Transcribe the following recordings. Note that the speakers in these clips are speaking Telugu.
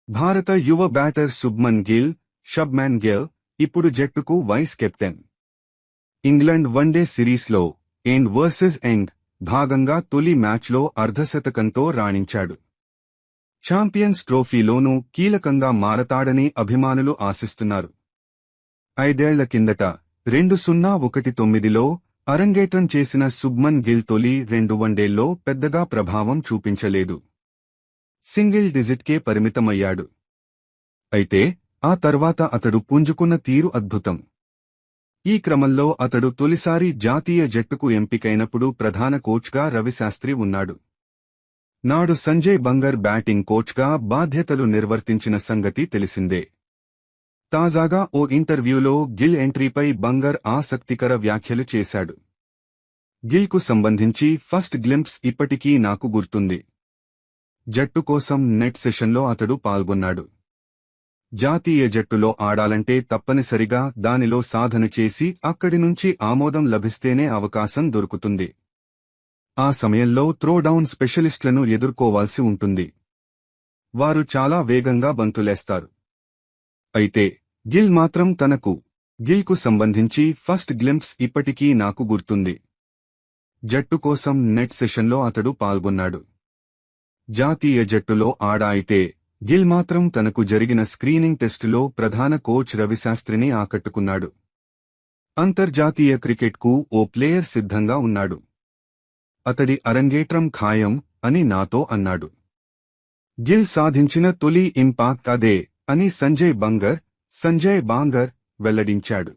భారత యువ బ్యాటర్ శుభ్మన్ గిల్ ఇప్పుడు జట్టుకు వైస్ కెప్టెన్. ఇంగ్లండ్ వన్డే సిరీస్లో ఎండ్ వర్సెస్ ఎండ్ భాగంగా తొలి మ్యాచ్లో అర్ధశతకంతో రాణించాడు. ఛాంపియన్స్ ట్రోఫీలోనూ కీలకంగా మారతాడని అభిమానులు ఆశిస్తున్నారు. 5 ఏళ్ల కిందట 2019లో అరంగేట్రం చేసిన శుభ్మన్ గిల్ తొలి 2 వన్డేల్లో పెద్దగా ప్రభావం చూపించలేదు. సింగిల్ డిజిట్కే పరిమితమయ్యాడు. అయితే ఆ తర్వాత అతడు పుంజుకున్న తీరు అద్భుతం. ఈ క్రమంలో అతడు తొలిసారి జాతీయ జట్టుకు ఎంపికైనప్పుడు ప్రధాన కోచ్గా రవిశాస్త్రి ఉన్నాడు. నాడు సంజయ్ బంగర్ బ్యాటింగ్ కోచ్గా బాధ్యతలు నిర్వర్తించిన సంగతి తెలిసిందే. తాజాగా ఓ ఇంటర్వ్యూలో గిల్ ఎంట్రీపై బంగర్ ఆసక్తికర వ్యాఖ్యలు చేశాడు. గిల్కు సంబంధించి ఫస్ట్ గ్లింప్స్ ఇప్పటికీ నాకు గుర్తుంది. జట్టు కోసం నెట్ సెషన్లో అతడు పాల్గొన్నాడు. జాతీయ జట్టులో ఆడాలంటే తప్పనిసరిగా దానిలో సాధన చేసి అక్కడి నుంచి ఆమోదం లభిస్తేనే అవకాశం దొరుకుతుంది. ఆ సమయంలో త్రోడౌన్ స్పెషలిస్ట్లను ఎదుర్కోవాల్సి ఉంటుంది. వారు చాలా వేగంగా బంతులేస్తారు. అయితే గిల్కు సంబంధించి ఫస్ట్ గ్లింప్స్ ఇప్పటికీ నాకు గుర్తుంది. జట్టు కోసం నెట్ సెషన్లో అతడు పాల్గొన్నాడు. జాతీయ జట్టులో అయితే గిల్ మాత్రం తనకు జరిగిన స్క్రీనింగ్ టెస్టులో ప్రధాన కోచ్ రవిశాస్త్రిని ఆకట్టుకున్నాడు. అంతర్జాతీయ క్రికెట్కు ఓ ప్లేయర్ సిద్ధంగా ఉన్నాడు. అతడి అరంగేట్రం ఖాయం అని నాతో అన్నాడు. గిల్ సాధించిన తొలి ఇంపాక్ట్ అదే అని సంజయ్ బాంగర్ వెల్లడించాడు.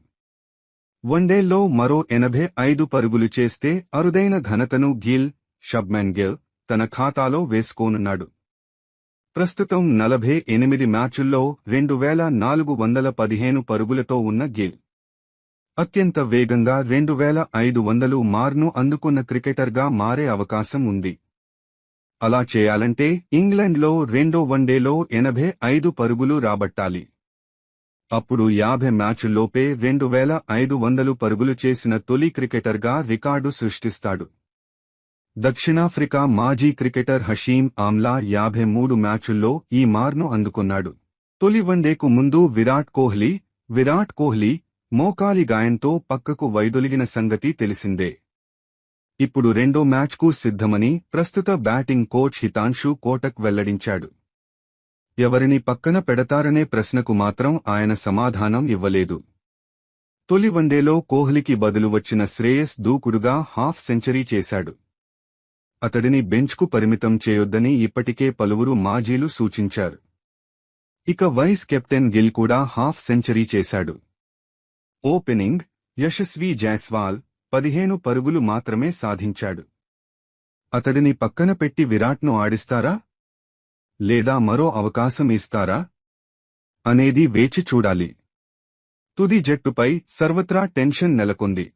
వన్డేల్లో మరో 85 పరుగులు చేస్తే అరుదైన ఘనతను శుభ్మన్ గిల్ తన ఖాతాలో వేసుకోనున్నాడు. ప్రస్తుతం 48 మ్యాచుల్లో 2415 పరుగులతో ఉన్న గిల్ అత్యంత వేగంగా 2500 మార్ను అందుకున్న క్రికెటర్గా మారే అవకాశం ఉంది. అలా చేయాలంటే ఇంగ్లండ్లో రెండో వన్డేలో 85 పరుగులు రాబట్టాలి. అప్పుడు 50 మ్యాచుల్లోపే 2500 పరుగులు చేసిన తొలి క్రికెటర్గా రికార్డు సృష్టిస్తాడు. దక్షిణాఫ్రికా మాజీ క్రికెటర్ హషీమ్ ఆమ్లా 53 మ్యాచుల్లో ఈ మార్ను అందుకున్నాడు. తొలి వన్డేకు ముందు విరాట్ కోహ్లీ మోకాలి గాయంతో పక్కకు వైదొలిగిన సంగతి తెలిసిందే. ఇప్పుడు రెండో మ్యాచ్కు సిద్ధమని ప్రస్తుత బ్యాటింగ్ కోచ్ హితాంశు కోటక్ వెల్లడించాడు. ఎవరిని పక్కన పెడతారనే ప్రశ్నకు మాత్రం ఆయన సమాధానం ఇవ్వలేదు. తొలి వన్డేలో కోహ్లీకి బదులు వచ్చిన శ్రేయస్ దూకుడుగా హాఫ్ సెంచరీ చేశాడు. అతడిని బెంచ్కు పరిమితం చేయొద్దని ఇప్పటికే పలువురు మాజీలు సూచించారు. ఇక వైస్ కెప్టెన్ గిల్ కూడా హాఫ్ సెంచరీ చేశాడు. ఓపెనింగ్ యశస్వీ జైస్వాల్ 15 పరుగులు మాత్రమే సాధించాడు. అతడిని పక్కన పెట్టి విరాట్ను ఆడిస్తారా? లేదా మరో అవకాశం ఇస్తారా? అనేది వేచి చూడాలి. తుది జట్టుపై సర్వత్రా టెన్షన్ నెలకొంది.